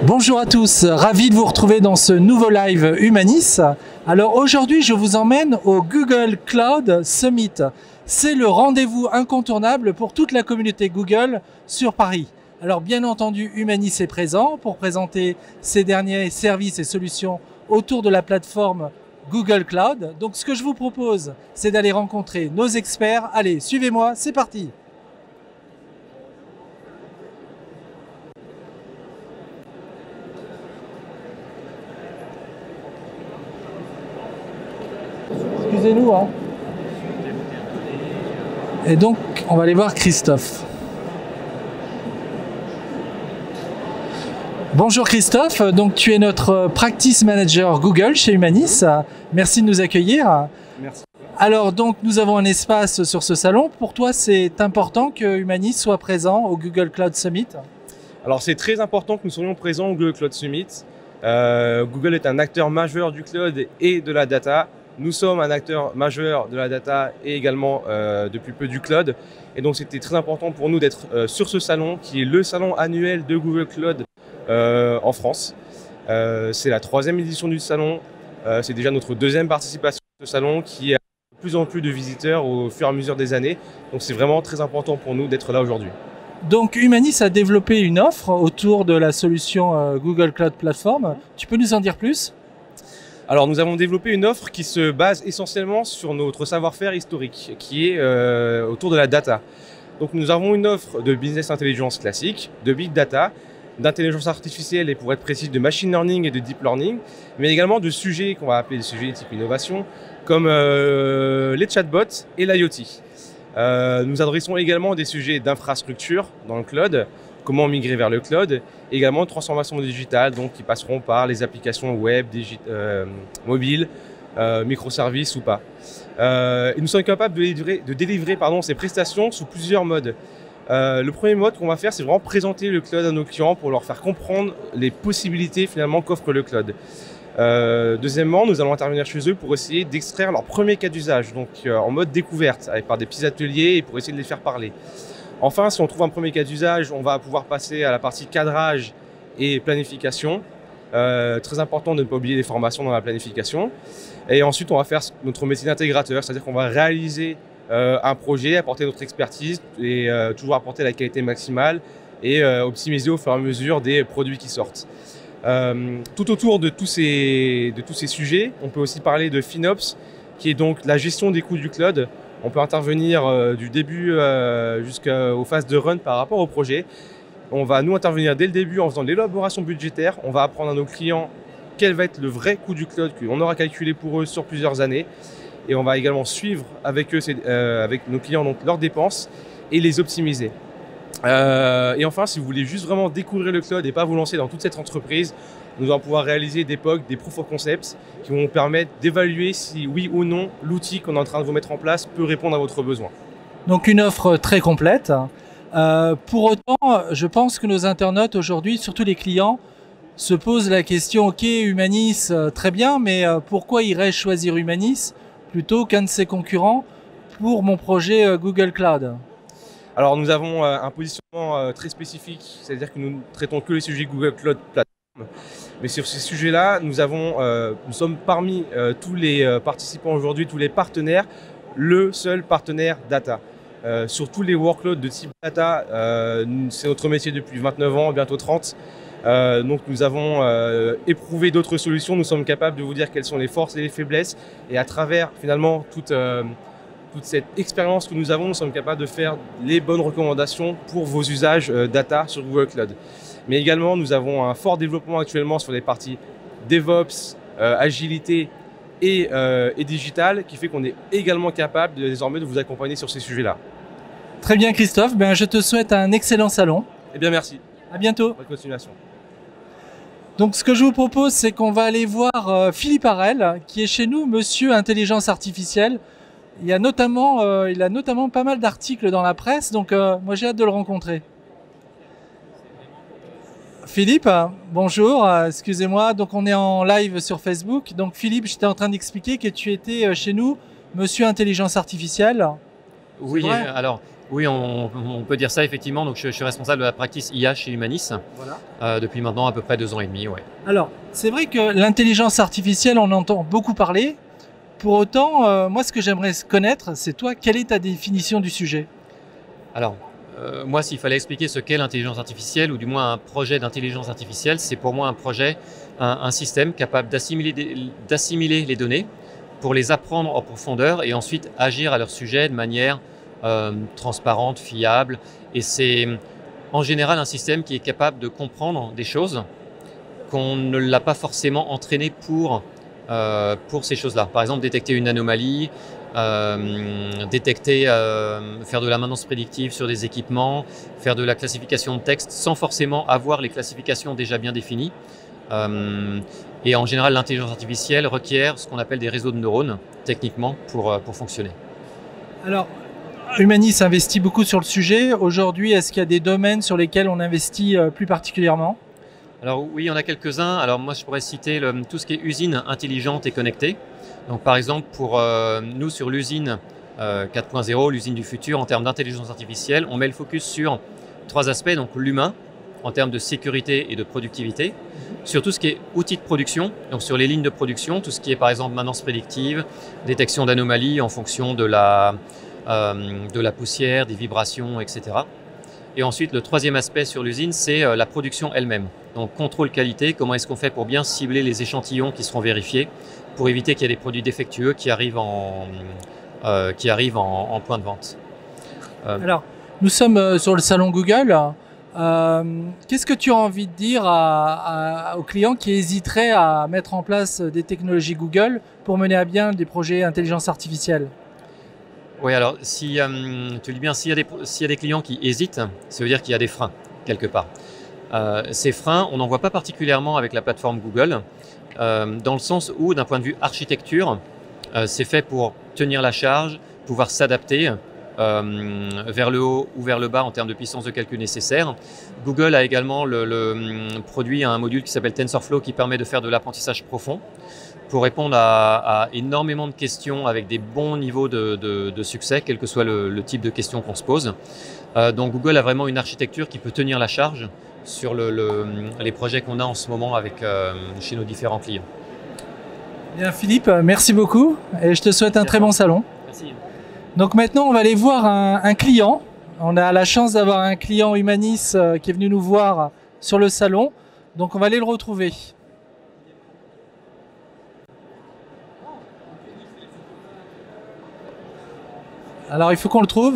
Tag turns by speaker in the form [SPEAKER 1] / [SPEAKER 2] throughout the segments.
[SPEAKER 1] Bonjour à tous, ravi de vous retrouver dans ce nouveau live Humanis. Alors aujourd'hui, je vous emmène au Google Cloud Summit. C'est le rendez-vous incontournable pour toute la communauté Google sur Paris. Alors bien entendu, Humanis est présent pour présenter ses derniers services et solutions autour de la plateforme Google Cloud. Donc ce que je vous propose, c'est d'aller rencontrer nos experts. Allez, suivez-moi, c'est parti! Excusez-nous, hein. Et donc, on va aller voir Christophe. Bonjour Christophe, donc tu es notre Practice Manager Google chez Humanis. Merci de nous accueillir.
[SPEAKER 2] Merci.
[SPEAKER 1] Alors, donc, nous avons un espace sur ce salon. Pour toi, c'est important que Humanis soit présent au Google Cloud Summit?
[SPEAKER 2] Alors, c'est très important que nous soyons présents au Google Cloud Summit. Google est un acteur majeur du cloud et de la data. Nous sommes un acteur majeur de la data et également depuis peu du cloud. Et donc c'était très important pour nous d'être sur ce salon qui est le salon annuel de Google Cloud en France. C'est la 3e édition du salon. C'est déjà notre 2e participation à ce salon qui a de plus en plus de visiteurs au fur et à mesure des années. Donc c'est vraiment très important pour nous d'être là aujourd'hui.
[SPEAKER 1] Donc Humanis a développé une offre autour de la solution Google Cloud Platform. Tu peux nous en dire plus ?
[SPEAKER 2] Alors nous avons développé une offre qui se base essentiellement sur notre savoir-faire historique, qui est autour de la data. Donc nous avons une offre de business intelligence classique, de big data, d'intelligence artificielle et pour être précis de machine learning et de deep learning, mais également de sujets qu'on va appeler des sujets type innovation, comme les chatbots et l'IoT. Nous adressons également des sujets d'infrastructure dans le cloud, comment migrer vers le cloud, également de transformation digitale, donc qui passeront par les applications web, mobiles, microservices ou pas. Et nous sommes capables de délivrer ces prestations sous plusieurs modes. Le premier mode qu'on va faire, c'est vraiment présenter le cloud à nos clients pour leur faire comprendre les possibilités finalement qu'offre le cloud. Deuxièmement, nous allons intervenir chez eux pour essayer d'extraire leur premier cas d'usage, donc en mode découverte, par des petits ateliers et pour essayer de les faire parler. Enfin, si on trouve un premier cas d'usage, on va pouvoir passer à la partie cadrage et planification. Très important de ne pas oublier les formations dans la planification. Et ensuite, on va faire notre métier d'intégrateur, c'est-à-dire qu'on va réaliser un projet, apporter notre expertise et toujours apporter la qualité maximale et optimiser au fur et à mesure des produits qui sortent. Tout autour de tous ces sujets, on peut aussi parler de FinOps, qui est donc la gestion des coûts du cloud. On peut intervenir du début jusqu'aux phases de run par rapport au projet. On va nous intervenir dès le début en faisant de l'élaboration budgétaire. On va apprendre à nos clients quel va être le vrai coût du cloud qu'on aura calculé pour eux sur plusieurs années. Et on va également suivre avec eux, avec nos clients, donc leurs dépenses et les optimiser. Et enfin, si vous voulez juste vraiment découvrir le cloud et pas vous lancer dans toute cette entreprise, nous allons pouvoir réaliser des POC, des proof of concepts qui vont vous permettre d'évaluer si oui ou non l'outil qu'on est en train de vous mettre en place peut répondre à votre besoin.
[SPEAKER 1] Donc une offre très complète. Pour autant, je pense que nos internautes aujourd'hui, surtout les clients, se posent la question, ok, Humanis, très bien, mais pourquoi irais-je choisir Humanis plutôt qu'un de ses concurrents pour mon projet Google Cloud ?
[SPEAKER 2] Alors nous avons un positionnement très spécifique, c'est-à-dire que nous ne traitons que les sujets Google Cloud Platform. Mais sur ces sujets-là, nous sommes parmi tous les participants aujourd'hui, tous les partenaires, le seul partenaire data. Sur tous les workloads de type data, c'est notre métier depuis 29 ans, bientôt 30. Donc nous avons éprouvé d'autres solutions, nous sommes capables de vous dire quelles sont les forces et les faiblesses. Et à travers finalement toute cette expérience que nous avons, nous sommes capables de faire les bonnes recommandations pour vos usages data sur Google Cloud. Mais également, nous avons un fort développement actuellement sur les parties DevOps, agilité et digital, qui fait qu'on est également capable désormais de vous accompagner sur ces sujets-là.
[SPEAKER 1] Très bien Christophe, je te souhaite un excellent salon.
[SPEAKER 2] Eh bien merci.
[SPEAKER 1] À bientôt.
[SPEAKER 2] Bonne continuation.
[SPEAKER 1] Donc ce que je vous propose, c'est qu'on va aller voir Philippe Harel, qui est chez nous, Monsieur Intelligence Artificielle. Il a notamment pas mal d'articles dans la presse, donc moi j'ai hâte de le rencontrer. Philippe, bonjour, excusez-moi, donc on est en live sur Facebook. Donc Philippe, j'étais en train d'expliquer que tu étais chez nous, Monsieur Intelligence Artificielle.
[SPEAKER 3] Oui, alors Oui, on peut dire ça effectivement. Donc, je suis responsable de la practice IA chez Humanis depuis maintenant à peu près 2 ans et demi. Ouais.
[SPEAKER 1] Alors, c'est vrai que l'intelligence artificielle, on entend beaucoup parler. Pour autant, moi, ce que j'aimerais connaître, c'est toi, quelle est ta définition du sujet?
[SPEAKER 3] Alors, moi, s'il fallait expliquer ce qu'est l'intelligence artificielle, ou du moins un projet d'intelligence artificielle, c'est pour moi un projet, un système capable d'assimiler les données pour les apprendre en profondeur et ensuite agir à leur sujet de manière transparente, fiable. Et c'est en général un système qui est capable de comprendre des choses qu'on ne l'a pas forcément entraîné pour ces choses-là. Par exemple, détecter une anomalie, faire de la maintenance prédictive sur des équipements, faire de la classification de texte sans forcément avoir les classifications déjà bien définies. Et en général, l'intelligence artificielle requiert ce qu'on appelle des réseaux de neurones, techniquement, pour fonctionner.
[SPEAKER 1] Alors, Humanis investit beaucoup sur le sujet. Aujourd'hui, est-ce qu'il y a des domaines sur lesquels on investit plus particulièrement?
[SPEAKER 3] Alors oui, il y en a quelques-uns. Alors moi, je pourrais citer tout ce qui est usine intelligente et connectée. Donc par exemple, pour nous, sur l'usine 4.0, l'usine du futur, en termes d'intelligence artificielle, on met le focus sur 3 aspects. Donc l'humain, en termes de sécurité et de productivité, sur tout ce qui est outils de production, donc sur les lignes de production, tout ce qui est par exemple maintenance prédictive, détection d'anomalies en fonction de la poussière, des vibrations, etc. Et ensuite, le 3e aspect sur l'usine, c'est la production elle-même. Donc contrôle qualité, comment est-ce qu'on fait pour bien cibler les échantillons qui seront vérifiés, pour éviter qu'il y ait des produits défectueux qui arrivent en point de vente.
[SPEAKER 1] Alors, nous sommes sur le salon Google. Qu'est-ce que tu as envie de dire aux clients qui hésiteraient à mettre en place des technologies Google pour mener à bien des projets intelligence artificielle?
[SPEAKER 3] Oui, alors, tu le dis bien, s'il y a des clients qui hésitent, ça veut dire qu'il y a des freins, quelque part. Ces freins, on n'en voit pas particulièrement avec la plateforme Google, dans le sens où, d'un point de vue architecture, c'est fait pour tenir la charge, pouvoir s'adapter vers le haut ou vers le bas en termes de puissance de calcul nécessaire. Google a également produit un module qui s'appelle TensorFlow qui permet de faire de l'apprentissage profond pour répondre à énormément de questions avec des bons niveaux de succès, quel que soit le type de questions qu'on se pose. Donc Google a vraiment une architecture qui peut tenir la charge sur les projets qu'on a en ce moment chez nos différents clients.
[SPEAKER 1] Bien Philippe, merci beaucoup et je te souhaite un très bon salon.
[SPEAKER 3] Merci.
[SPEAKER 1] Donc maintenant on va aller voir un client. On a la chance d'avoir un client Humanis qui est venu nous voir sur le salon. Donc on va aller le retrouver. Alors il faut qu'on le trouve.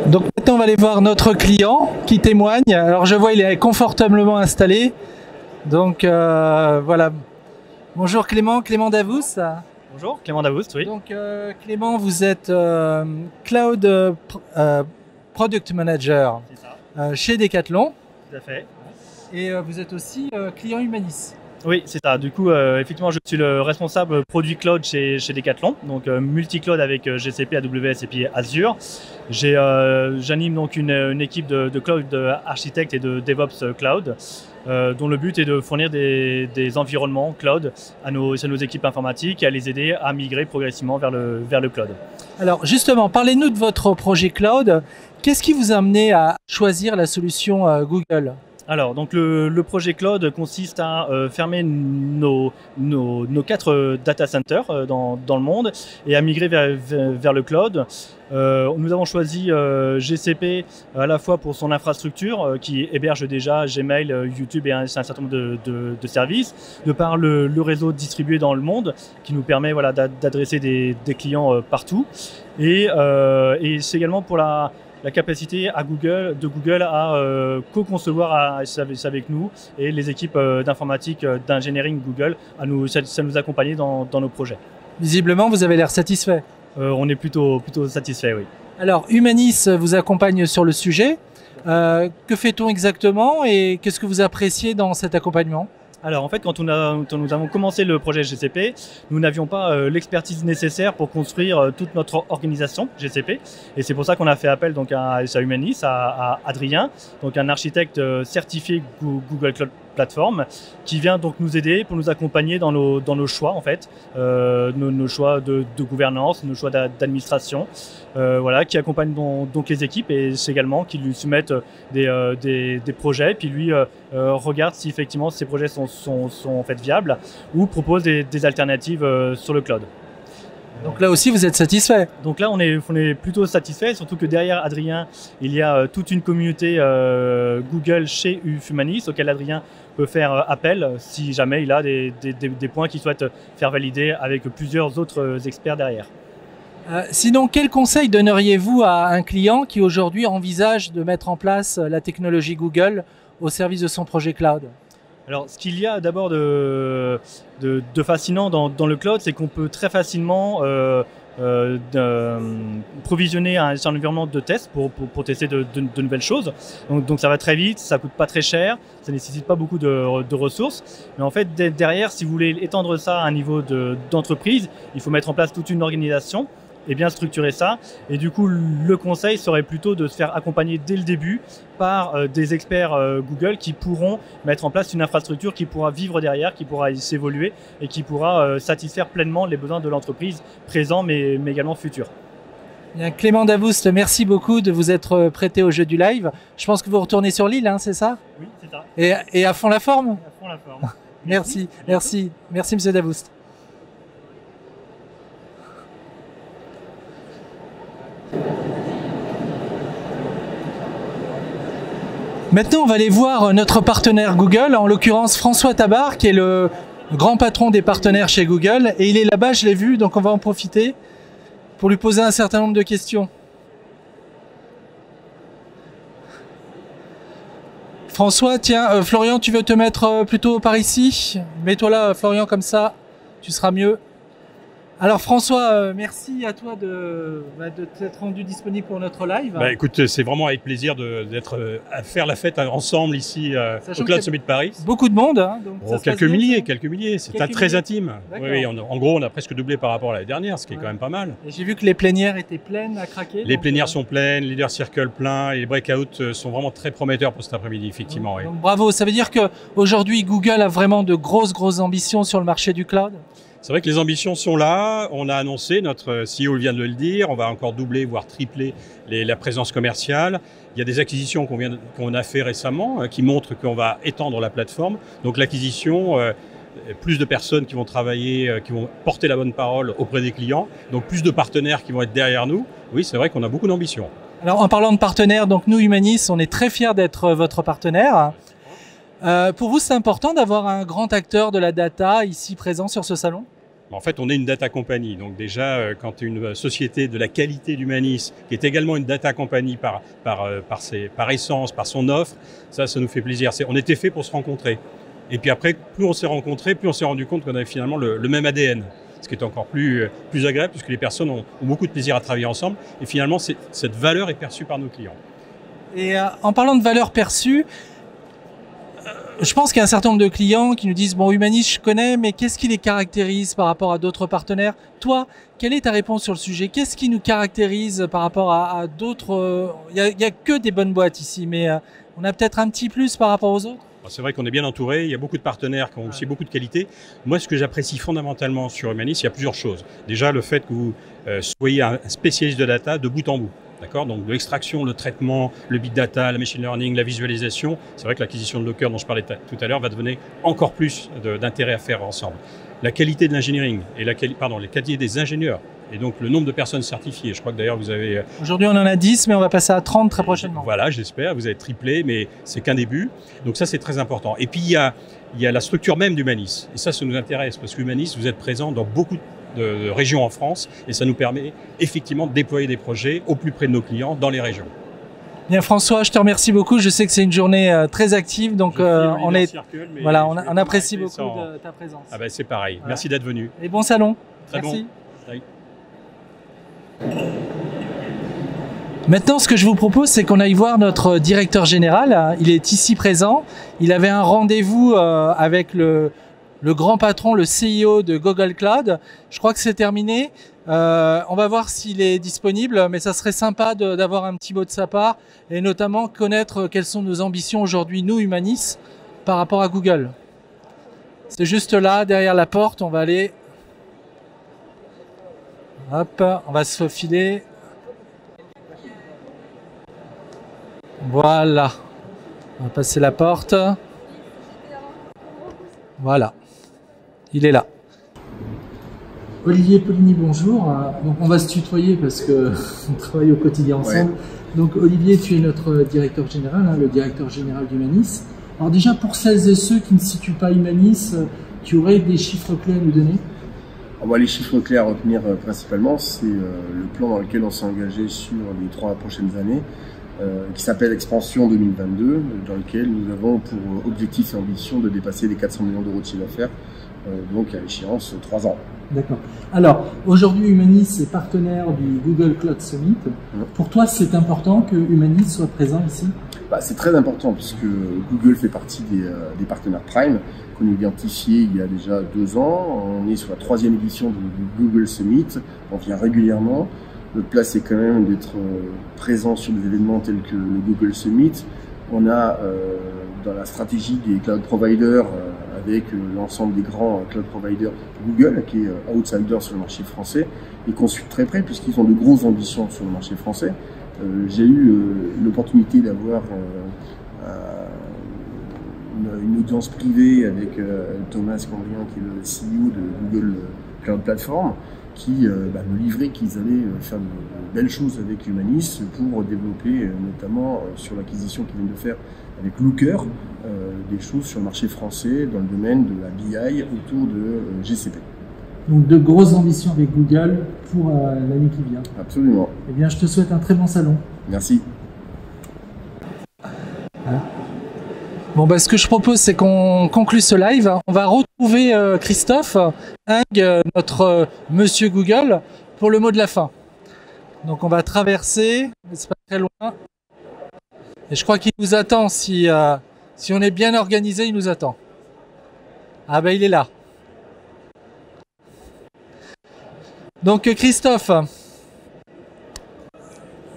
[SPEAKER 1] Donc maintenant on va aller voir notre client qui témoigne. Alors je vois il est confortablement installé. Donc voilà. Bonjour Clément Davous.
[SPEAKER 4] Bonjour, Clément Davous, oui.
[SPEAKER 1] Donc Clément, vous êtes Cloud Product Manager chez Decathlon.
[SPEAKER 4] Tout à fait.
[SPEAKER 1] Et vous êtes aussi client Humanis.
[SPEAKER 4] Oui, c'est ça. Du coup, effectivement, je suis le responsable produit cloud chez Decathlon, donc multi-cloud avec GCP, AWS et puis Azure. J'anime donc une équipe de cloud architectes et de DevOps cloud, dont le but est de fournir des environnements cloud à nos équipes informatiques et à les aider à migrer progressivement vers le cloud.
[SPEAKER 1] Alors justement, parlez-nous de votre projet cloud. Qu'est-ce qui vous a amené à choisir la solution Google ?
[SPEAKER 4] Alors, donc le projet cloud consiste à fermer nos 4 data centers dans le monde et à migrer vers le cloud. Nous avons choisi GCP à la fois pour son infrastructure qui héberge déjà Gmail, YouTube et un certain nombre de services, de par le réseau distribué dans le monde qui nous permet d'adresser des clients partout. Et c'est également pour la capacité de Google à co-concevoir avec nous et les équipes d'informatique, d'engineering Google à nous accompagner dans nos projets.
[SPEAKER 1] Visiblement, vous avez l'air satisfait.
[SPEAKER 4] On est plutôt satisfait, oui.
[SPEAKER 1] Alors, Humanis vous accompagne sur le sujet. Que fait-on exactement et qu'est-ce que vous appréciez dans cet accompagnement ?
[SPEAKER 4] Alors en fait, quand nous avons commencé le projet GCP, nous n'avions pas l'expertise nécessaire pour construire toute notre organisation GCP. Et c'est pour ça qu'on a fait appel donc à Humanis, à Adrien, donc un architecte certifié Google Cloud plateforme, qui vient donc nous aider pour nous accompagner dans nos choix en fait, nos choix de gouvernance, nos choix d'administration, voilà, qui accompagne donc les équipes et c'est également qui lui soumettent des projets, puis lui regarde si effectivement ces projets sont en fait viables ou propose des alternatives sur le cloud.
[SPEAKER 1] Donc là aussi, vous êtes satisfait?
[SPEAKER 4] Donc là, on est plutôt satisfait, surtout que derrière Adrien, il y a toute une communauté Google chez Humanis, auquel Adrien peut faire appel si jamais il a des points qu'il souhaite faire valider avec plusieurs autres experts derrière.
[SPEAKER 1] Sinon, quel conseil donneriez-vous à un client qui aujourd'hui envisage de mettre en place la technologie Google au service de son projet cloud?
[SPEAKER 4] Alors, ce qu'il y a d'abord de fascinant dans le cloud, c'est qu'on peut très facilement provisionner un environnement de test pour tester de nouvelles choses. Donc ça va très vite, ça coûte pas très cher, ça nécessite pas beaucoup de ressources. Mais en fait, derrière, si vous voulez étendre ça à un niveau d'entreprise, il faut mettre en place toute une organisation et bien structurer ça. Et du coup, le conseil serait plutôt de se faire accompagner dès le début par des experts Google qui pourront mettre en place une infrastructure qui pourra vivre derrière, qui pourra s'évoluer et qui pourra satisfaire pleinement les besoins de l'entreprise présent mais également futur.
[SPEAKER 1] Bien, Clément Davoust, merci beaucoup de vous être prêté au jeu du live. Je pense que vous retournez sur l'île, hein, c'est ça?
[SPEAKER 4] Oui, c'est ça.
[SPEAKER 1] Et à fond la forme?
[SPEAKER 4] À fond la forme.
[SPEAKER 1] Merci, merci, merci Monsieur Davoust. Maintenant, on va aller voir notre partenaire Google, en l'occurrence François Tabar, qui est le grand patron des partenaires chez Google. Et il est là-bas, je l'ai vu, donc on va en profiter pour lui poser un certain nombre de questions. François, tiens, Florian, tu veux te mettre plutôt par ici? Mets-toi là, Florian, comme ça, tu seras mieux. Alors François, merci à toi de t'être rendu disponible pour notre live.
[SPEAKER 5] Bah, écoute, c'est vraiment avec plaisir d'être à faire la fête ensemble ici au Cloud Summit Paris.
[SPEAKER 1] Beaucoup de monde. Hein, donc
[SPEAKER 5] oh, quelques milliers. C'est très intime. Oui, en gros, on a presque doublé par rapport à l'année dernière, ce qui est quand même pas mal.
[SPEAKER 1] J'ai vu que les plénières étaient pleines à craquer.
[SPEAKER 5] Les plénières sont pleines, Leader Circle plein et les breakouts sont vraiment très prometteurs pour cet après-midi, effectivement.
[SPEAKER 1] Donc, bravo, ça veut dire qu'aujourd'hui, Google a vraiment de grosses ambitions sur le marché du cloud?
[SPEAKER 5] C'est vrai que les ambitions sont là. On a annoncé, notre CEO vient de le dire, on va encore doubler, voire tripler la présence commerciale. Il y a des acquisitions qu'on a fait récemment qui montrent qu'on va étendre la plateforme. Donc l'acquisition, plus de personnes qui vont travailler, qui vont porter la bonne parole auprès des clients. Donc plus de partenaires qui vont être derrière nous. Oui, c'est vrai qu'on a beaucoup d'ambition.
[SPEAKER 1] Alors en parlant de partenaires, donc nous Humanis, on est très fiers d'être votre partenaire. Pour vous, c'est important d'avoir un grand acteur de la data ici présent sur ce salon?
[SPEAKER 5] En fait, on est une data company. Donc déjà, quand tu es une société de la qualité d'Humanis, qui est également une data company par essence, par son offre, ça nous fait plaisir. On était fait pour se rencontrer. Et puis après, plus on s'est rencontrés, plus on s'est rendu compte qu'on avait finalement le même ADN. Ce qui est encore plus agréable, puisque les personnes ont beaucoup de plaisir à travailler ensemble. Et finalement, cette valeur est perçue par nos clients.
[SPEAKER 1] Et en parlant de valeur perçue, je pense qu'il y a un certain nombre de clients qui nous disent « Bon, Humanis, je connais, mais qu'est-ce qui les caractérise par rapport à d'autres partenaires ?» Toi, quelle est ta réponse sur le sujet? Qu'est-ce qui nous caractérise par rapport à d'autres Il n'y a que des bonnes boîtes ici, mais on a peut-être un petit plus par rapport aux autres?
[SPEAKER 5] C'est vrai qu'on est bien entouré, il y a beaucoup de partenaires qui ont aussi beaucoup de qualité. Moi, ce que j'apprécie fondamentalement sur Humanis, il y a plusieurs choses. Déjà, le fait que vous soyez un spécialiste de data de bout en bout. D'accord, donc de l'extraction, le traitement, le big data, la machine learning, la visualisation. C'est vrai que l'acquisition de Locker dont je parlais tout à l'heure va donner encore plus d'intérêt à faire ensemble. La qualité de l'engineering et les qualités des ingénieurs et donc le nombre de personnes certifiées. Je crois que d'ailleurs vous avez...
[SPEAKER 1] Aujourd'hui on en a 10, mais on va passer à 30 très prochainement.
[SPEAKER 5] Voilà, j'espère, vous avez triplé, mais c'est qu'un début. Donc ça c'est très important. Et puis il y a la structure même d'Humanis. Et ça nous intéresse parce qu'Humanis, vous êtes présent dans beaucoup de régions en France et ça nous permet effectivement de déployer des projets au plus près de nos clients dans les régions.
[SPEAKER 1] Bien François, je te remercie beaucoup. Je sais que c'est une journée très active, donc on apprécie beaucoup ta présence.
[SPEAKER 5] Ah ben c'est pareil. Voilà. Merci d'être venu.
[SPEAKER 1] Et bon salon.
[SPEAKER 5] Très
[SPEAKER 1] merci.
[SPEAKER 5] Bon.
[SPEAKER 1] Maintenant, ce que je vous propose, c'est qu'on aille voir notre directeur général. Il est ici présent. Il avait un rendez-vous avec le grand patron, le CEO de Google Cloud. Je crois que c'est terminé. On va voir s'il est disponible, mais ça serait sympa d'avoir un petit mot de sa part et notamment connaître quelles sont nos ambitions aujourd'hui, nous, Humanis, par rapport à Google. C'est juste là, derrière la porte, on va aller... Hop, on va se faufiler. Voilà. On va passer la porte. Voilà. Il est là. Olivier Poligny, bonjour. Donc on va se tutoyer parce que on travaille au quotidien ensemble. Ouais. Donc Olivier, tu es notre directeur général, hein, le directeur général d'Humanis. Alors déjà, pour celles et ceux qui ne situent pas Humanis, tu aurais des chiffres clés à nous donner?
[SPEAKER 6] Les chiffres clés à retenir principalement, c'est le plan dans lequel on s'est engagé sur les 3 prochaines années, qui s'appelle Expansion 2022, dans lequel nous avons pour objectif et ambition de dépasser les 400 millions d'euros de chiffre d'affaires, donc à l'échéance 3 ans.
[SPEAKER 1] D'accord. Alors, aujourd'hui, Humanis est partenaire du Google Cloud Summit. Pour toi, c'est important que Humanis soit présent ici?
[SPEAKER 6] C'est très important puisque Google fait partie des partenaires Prime qu'on a identifiés il y a déjà 2 ans. On est sur la 3e édition du Google Summit. On vient régulièrement. Notre place est quand même d'être présent sur des événements tels que le Google Summit. On a dans la stratégie des cloud providers avec l'ensemble des grands cloud providers Google qui est outsider sur le marché français et qu'on suit très près puisqu'ils ont de grosses ambitions sur le marché français. J'ai eu l'opportunité d'avoir une audience privée avec Thomas Cambrien qui est le CEO de Google Cloud Platform qui me livrait qu'ils allaient faire de belles choses avec Humanis pour développer notamment sur l'acquisition qu'ils viennent de faire avec Looker des choses sur le marché français dans le domaine de la BI autour de GCP.
[SPEAKER 1] Donc de grosses ambitions avec Google pour l'année qui vient.
[SPEAKER 6] Absolument.
[SPEAKER 1] Eh bien, je te souhaite un très bon salon.
[SPEAKER 6] Merci.
[SPEAKER 1] Bon, ce que je propose, c'est qu'on conclue ce live. On va retrouver Christophe Ing, notre monsieur Google, pour le mot de la fin. Donc on va traverser, mais c'est pas très loin. Et je crois qu'il nous attend. Si on est bien organisé, il nous attend. Ah il est là. Donc Christophe,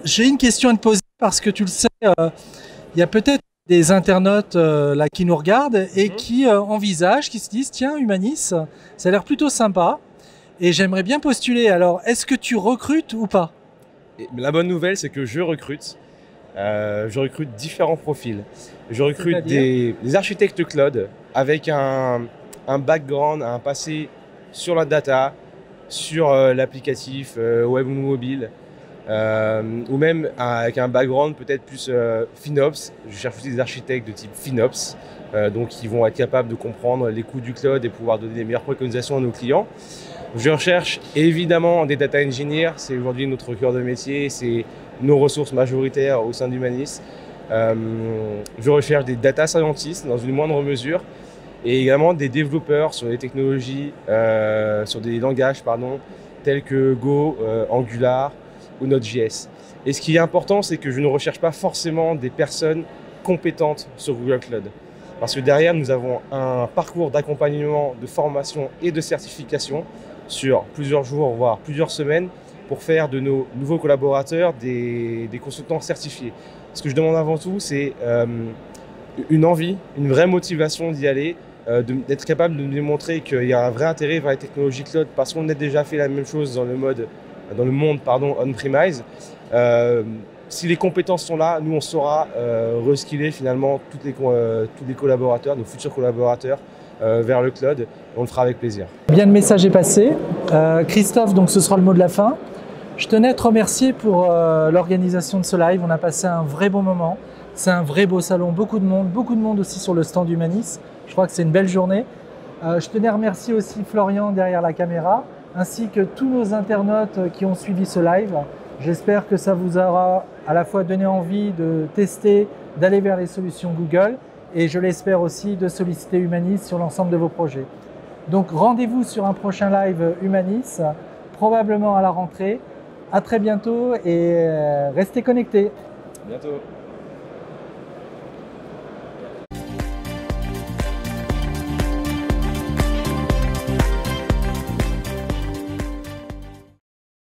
[SPEAKER 1] j'ai une question à te poser parce que tu le sais, il y a peut-être des internautes là qui nous regardent et qui envisagent, qui se disent tiens, Humanis, ça a l'air plutôt sympa et j'aimerais bien postuler. Alors, est-ce que tu recrutes ou pas?
[SPEAKER 2] La bonne nouvelle, c'est que je recrute. Je recrute différents profils. Je recrute des architectes cloud avec un background, un passé sur la data, sur l'applicatif web ou mobile, ou même avec un background peut-être plus FinOps. Je cherche aussi des architectes de type FinOps, donc qui vont être capables de comprendre les coûts du cloud et pouvoir donner les meilleures préconisations à nos clients. Je recherche évidemment des data engineers, c'est aujourd'hui notre cœur de métier, c'est nos ressources majoritaires au sein d'Humanis. Je recherche des data scientists dans une moindre mesure et également des développeurs sur les technologies, sur des langages tels que Go, Angular ou Node.js. Et ce qui est important, c'est que je ne recherche pas forcément des personnes compétentes sur Google Cloud. Parce que derrière, nous avons un parcours d'accompagnement, de formation et de certification sur plusieurs jours, voire plusieurs semaines, pour faire de nos nouveaux collaborateurs des consultants certifiés. Ce que je demande avant tout, c'est une envie, une vraie motivation d'y aller, d'être capable de nous démontrer qu'il y a un vrai intérêt vers les technologies cloud parce qu'on a déjà fait la même chose dans le monde on-premise. Si les compétences sont là, nous on saura reskiller finalement tous les collaborateurs, nos futurs collaborateurs vers le cloud. On le fera avec plaisir.
[SPEAKER 1] Bien, le message est passé. Christophe, donc ce sera le mot de la fin. Je tenais à te remercier pour l'organisation de ce live. On a passé un vrai bon moment. C'est un vrai beau salon, beaucoup de monde aussi sur le stand d'Humanis. Je crois que c'est une belle journée. Je tenais à remercier aussi Florian derrière la caméra, ainsi que tous nos internautes qui ont suivi ce live. J'espère que ça vous aura à la fois donné envie de tester, d'aller vers les solutions Google et je l'espère aussi de solliciter Humanis sur l'ensemble de vos projets. Donc rendez-vous sur un prochain live Humanis, probablement à la rentrée. À très bientôt et restez connectés.
[SPEAKER 2] À bientôt.